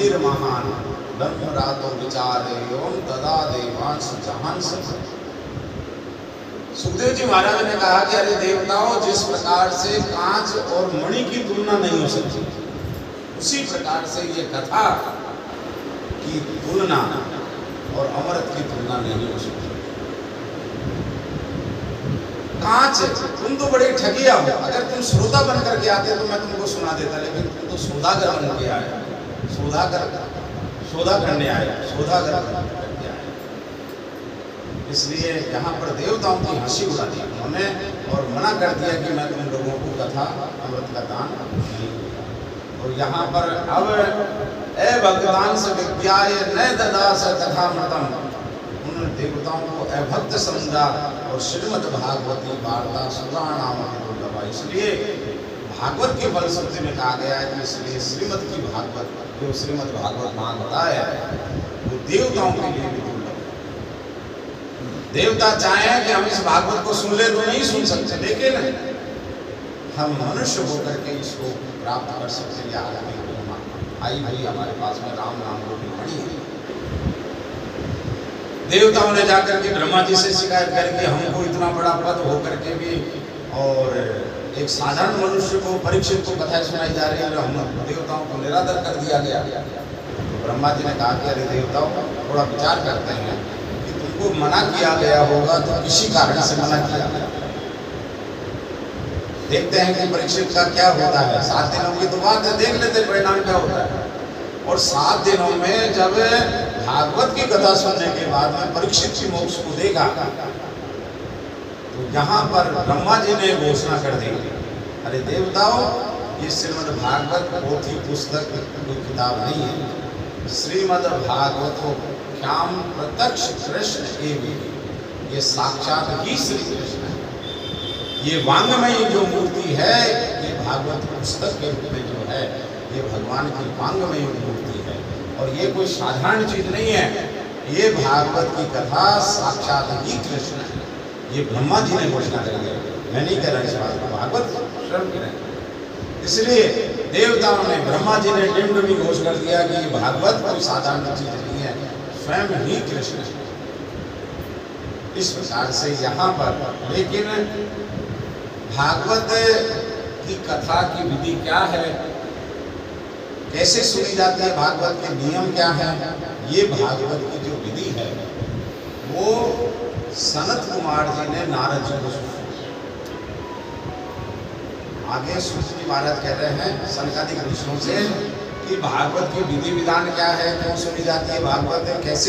मंदिर महान ब्रह्म रातो विचारे ओम तदा देवांश जहान सब। सुखदेव जी महाराज ने कहा कि अरे देवताओं, जिस प्रकार से कांच और मणि की तुलना नहीं हो सकती, उसी प्रकार से ये कथा की तुलना और अमृत की तुलना नहीं हो सकती। कांच, तुम तो बड़े ठगिया हो, अगर तुम श्रोता बन करके आते तो मैं तुमको सुना देता, लेकिन तुम तो सौदागर बन के आए, सौदा करने आए, सौदागर करके आए। इसलिए यहाँ पर देवताओं की हंसी उड़ा दी उन्होंने और मना कर दिया कि मैं तुम लोगों को कथा अमृत का दान नहीं दूंगा। और यहाँ पर अब ए भगवान से विज्ञाय न ददा स कथामृतम, उन्होंने देवताओं को अभक्त समझा और श्रीमद् भागवती वार्ता सुराणाम दुर्लभा। इसलिए भागवत के फलश्रुति में कहा गया है कि इसलिए श्रीमद् की भागवत, जो श्रीमद् भागवत भागवता है, वो देवताओं के लिए भी दुर्लभ है। देवता चाहें कि हम इस भागवत को सुन ले तो नहीं सुन सकते, लेकिन हम मनुष्य होकर के इसको प्राप्त कर सकते हैं। आदमी आई भाई हमारे पास में राम नाम को पड़ी है। देवताओं ने जाकर के ब्रह्मा जी से शिकायत करके हमको इतना बड़ा पद हो करके भी और एक साधारण मनुष्य को, परीक्षित को कथा सुनाई जा रही है, हम देवताओं को निरादर कर दिया गया। तो ब्रह्मा जी ने कहा कि अरे देवताओं, थोड़ा विचार करते हैं कि तुमको मना किया गया होगा तो किसी कारण से मना किया गया। देखते हैं कि परीक्षित का क्या होता है। 7 दिनों की तो बात है, देख लेते परिणाम क्या होता है। और 7 दिनों में जब भागवत की कथा सुनने के बाद में परीक्षित की मोक्ष को देगा, तो यहाँ पर ब्रह्मा जी ने घोषणा कर दी, अरे देवताओं, ये श्रीमद् भागवत पोथी पुस्तक कोई किताब नहीं है। श्रीमद् भागवतो ख्याम प्रत्यक्ष कृष्ण एवं, ये साक्षात ही श्री कृष्ण है। ये वांगमय जो मूर्ति है, ये भागवत पुस्तक के रूप में जो है, ये भगवान की वांगमय मूर्ति है। और ये कोई साधारण चीज नहीं है, ये भागवत की कथा साक्षात ही कृष्ण है। ये ब्रह्मा जी ने घोषणा कर दिया, मैं नहीं कह रहा इस बात को, भागवत श्रवण करें। इसलिए देवताओं ने, ब्रह्मा जी ने डिम्ड भी घोष कर दिया कि भागवत कोई साधारण चीज नहीं है, स्वयं ही कृष्ण है। इस प्रकार से यहाँ पर, लेकिन भागवत की कथा की विधि क्या है, कैसे सुनी जाती है, भागवत के नियम क्या है, ये भागवत की जो विधि है वो सनत कुमार जी ने नारद जी को सुनाई। आगे सूत जी महाराज कह रहे हैं सनकादिक ऋषियों से कि भागवत की विधि विधान क्या है, क्यों सुनी जाती है भागवत, कैसे